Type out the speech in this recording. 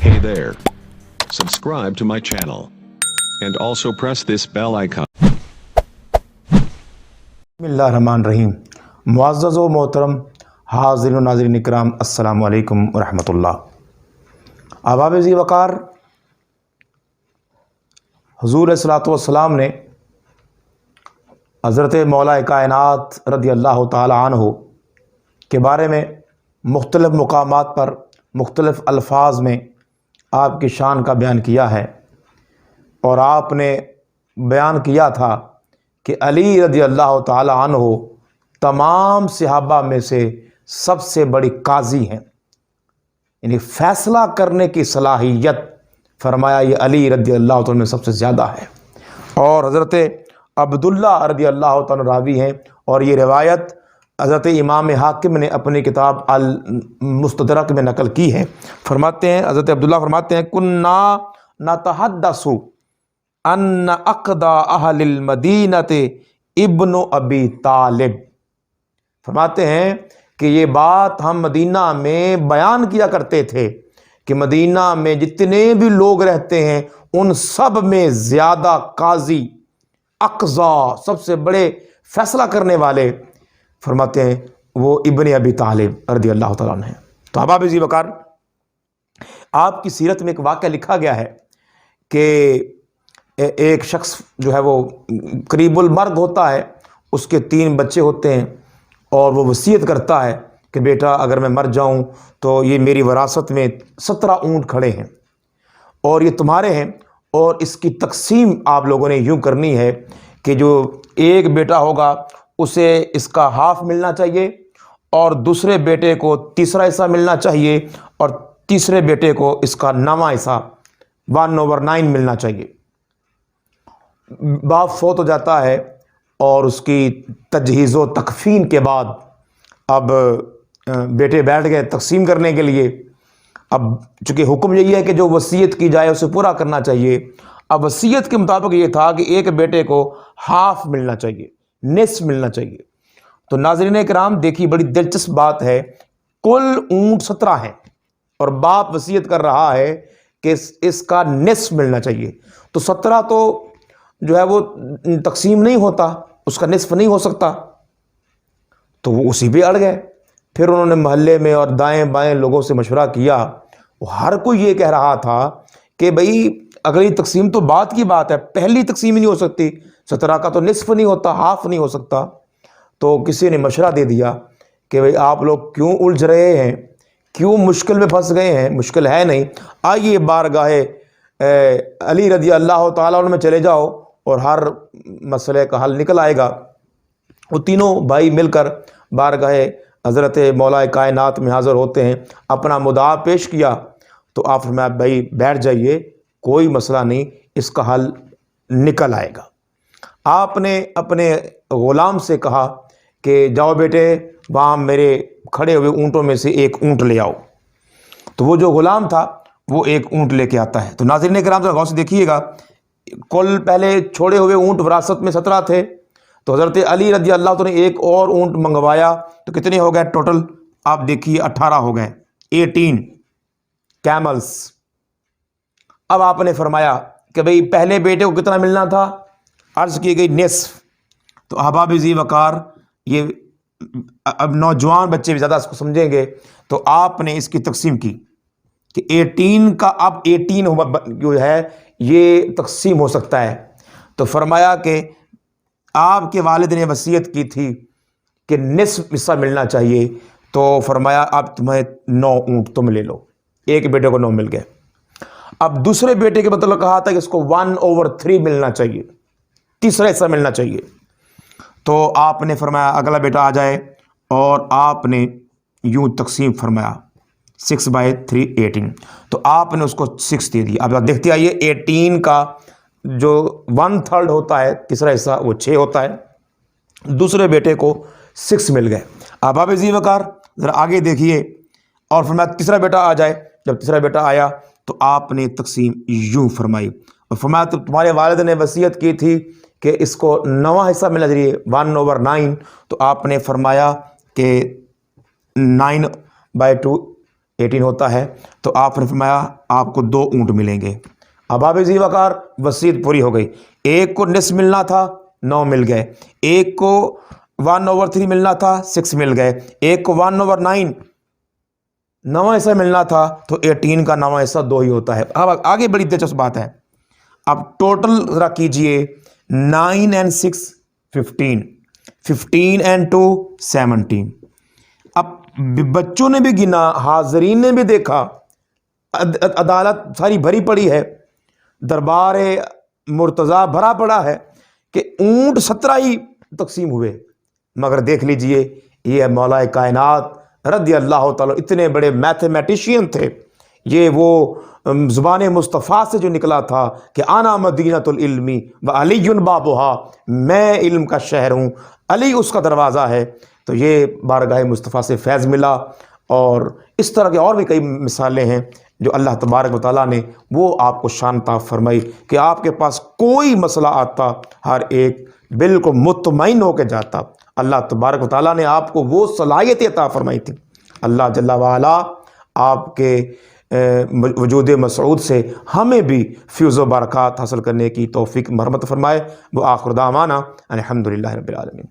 Hey there. Subscribe to my channel. And also press this bell icon. बिस्मिल्लाहिर्रहमानिर्रहीम। मुअज़्ज़ज़ व मोहतरम हाज़िरीन व नाज़रीन इकराम, अस्सलामु अलैकुम व रहमतुल्लाह। अहबाब ज़ी वक़ार, हुज़ूर अलैहिस्सलातु वस्सलाम ने हज़रत मौला कायनात रज़ियल्लाहु ताला अन्हु के बारे में मुख्तलिफ़ मुकामात पर मुख्तलिफ़ अल्फाज में आपकी शान का बयान किया है। और आपने बयान किया था कि अली रज़ियल्लाहु ताला अन्हु तमाम सहाबा में से सबसे बड़ी काजी हैं, यानी फ़ैसला करने की सलाहियत फरमाया ये अली रज़ियल्लाहु ताला में सबसे ज़्यादा है। और हज़रत अब्दुल्ला रज़ियल्लाहु ताला रावी हैं, और ये रिवायत हज़रत इमाम हाकिम ने अपनी किताब अल मुस्तदरक में नकल की है। फरमाते हैं, हज़रत अब्दुल्ला फरमाते हैं, कुन्ना नतहद्दसु अन्ना अक़दा अहलिल मदीनते इब्नु अबी तालिब। फरमाते हैं कि ये बात हम मदीना में बयान किया करते थे कि मदीना में जितने भी लोग रहते हैं उन सब में ज़्यादा काजी अक़ज़ा, सबसे बड़े फ़ैसला करने वाले, फरमाते हैं वो इब्न अबी तालिब रज़ियल्लाहु ताला अन्हु हैं। तो अहबाब ज़ी वक़ार, आपकी सीरत में एक वाक़या लिखा गया है कि एक शख्स जो है वो करीबुल मर्ग होता है, उसके 3 बच्चे होते हैं, और वो वसीयत करता है कि बेटा अगर मैं मर जाऊं तो ये मेरी वरासत में 17 ऊँट खड़े हैं और ये तुम्हारे हैं, और इसकी तकसीम आप लोगों ने यूँ करनी है कि जो एक बेटा होगा उसे इसका हाफ मिलना चाहिए, और दूसरे बेटे को तीसरा हिस्सा मिलना चाहिए, और तीसरे बेटे को इसका 9वां हिस्सा 1/9 मिलना चाहिए। बाप फौत हो जाता है और उसकी तजहीज़ व तकफ़ीन के बाद अब बेटे बैठ गए तकसीम करने के लिए। अब चूँकि हुक्म यही है कि जो वसीयत की जाए उसे पूरा करना चाहिए। अब वसीयत के मुताबिक ये था कि एक बेटे को हाफ मिलना चाहिए, निस्फ मिलना चाहिए। तो नाज़रीन इकराम देखिए, बड़ी दिलचस्प बात है, कुल ऊँट 17 हैं और बाप वसीयत कर रहा है कि इसका निस्फ मिलना चाहिए। तो 17 तो जो है वो तकसीम नहीं होता, उसका निस्फ नहीं हो सकता। तो वो उसी पे अड़ गए। फिर उन्होंने मोहल्ले में और दाएं बाएं लोगों से मशवरा किया। हर कोई ये कह रहा था कि भाई अगली तकसीम तो बात की बात है, पहली तकसीम ही नहीं हो सकती, 17 का तो निस्फ नहीं होता, हाफ नहीं हो सकता। तो किसी ने मशवरा दे दिया कि भाई आप लोग क्यों उलझ रहे हैं, क्यों मुश्किल में फंस गए हैं, मुश्किल है नहीं, आइए बारगाहे अली रज़ियल्लाहु ताला अन्हु में चले जाओ और हर मसले का हल निकल आएगा। वो तीनों भाई मिलकर बारगाहे हज़रत मौला कायनात में हाज़िर होते हैं, अपना मुद्दा पेश किया। तो आप फरमाया भाई बैठ जाइए, कोई मसला नहीं, इसका हल निकल आएगा। आपने अपने ग़ुलाम से कहा कि जाओ बेटे, वहाँ मेरे खड़े हुए ऊँटों में से एक ऊँट ले आओ। तो वो जो ग़ुलाम था वो एक ऊँट लेके आता है। तो नाज़रीन किराम ज़रा गौर से देखिएगा, कुल पहले छोड़े हुए ऊँट विरासत में 17 थे, तो हज़रत अली रज़ियल्लाहु ताला ने एक और ऊँट मंगवाया, तो कितने हो गए टोटल, आप देखिए 18 हो गए, 18 कैमल्स। अब आपने फरमाया कि भाई पहले बेटे को कितना मिलना था, अर्ज़ की गई निस्फ। तो अहबाब ज़ी वक़ार, ये अब नौजवान बच्चे भी ज़्यादा इसको समझेंगे, तो आपने इसकी तकसीम की कि 18 का अब 18 जो है ये तकसीम हो सकता है। तो फरमाया कि आपके वालिद ने वसीयत की थी कि निस्फ हिस्सा मिलना चाहिए, तो फरमाया अब तुम्हें 9 ऊँट तुम ले लो, एक बेटे को 9 मिल गए। अब दूसरे बेटे के मतलब कहा था कि इसको 1/3 मिलना चाहिए, तीसरा हिस्सा मिलना चाहिए। तो आपने फरमाया अगला बेटा आ जाए, और आपने यूँ तकसीम फरमाया 6/3 18। तो आपने उसको 6 दे दिया। अब देखते आइए, 18 का जो 1/3 होता है, तीसरा हिस्सा, वो 6 होता है। दूसरे बेटे को 6 मिल गए। अब आप ज़ी वक़ार ज़रा आगे देखिए, और फरमाया तीसरा बेटा आ जाए। जब तीसरा बेटा आया तो आपने तकसीम यूँ फरमाई, और फरमाया तो तुम्हारे वालिद ने वसीयत की थी कि इसको 9वां हिस्सा मिलना चाहिए, 1/9। तो आपने फरमाया कि 9/2 18 ہوتا ہے تو آپ نے فرمایا آپ کو 2 اونٹ ملیں گے۔ اب آپ ذی وقار وصیت پوری ہو گئی، ایک کو نصف ملنا تھا 9 مل گئے، ایک کو 1/3 ملنا تھا 6 مل گئے، ایک کو 1/9 9واں حصہ ملنا تھا تو 18 کا 9واں حصہ 2 ہی ہوتا ہے۔ اب آگے بڑی دلچسپ بات ہے، اب ٹوٹل ذرا کیجئے 9 and 6 15، 15 and 2 17۔ اب بچوں نے بھی گنا، حاضرین نے بھی دیکھا، عدالت ساری بھری پڑی ہے، دربار مرتضیٰ بھرا پڑا ہے کہ اونٹ 17 ہی تقسیم ہوئے، مگر دیکھ لیجئے یہ مولا کائنات رضی اللہ تعالیٰ اتنے بڑے میتھمیٹیشین تھے، یہ وہ زبان مصطفیٰ سے جو نکلا تھا کہ انا مدینۃ العلم وعلی بابھا، میں علم کا شہر ہوں، علی اس کا دروازہ ہے۔ تو یہ بارگاہ مصطفیٰ سے فیض ملا، اور اس طرح کے اور بھی کئی مثالیں ہیں جو اللہ تبارک و تعالیٰ نے وہ آپ کو شان عطا فرمائی کہ آپ کے پاس کوئی مسئلہ آتا ہر ایک بالکل مطمئن ہو کے جاتا۔ اللہ تبارک و تعالیٰ نے آپ کو وہ صلاحیت عطا فرمائی تھی۔ اللہ جل وعلا آپ کے وجود مسعود سے ہمیں بھی فیض و برکات حاصل کرنے کی توفیق مرحمت فرمائے۔ وہ آخر دعوانا الحمدللہ رب العالمین۔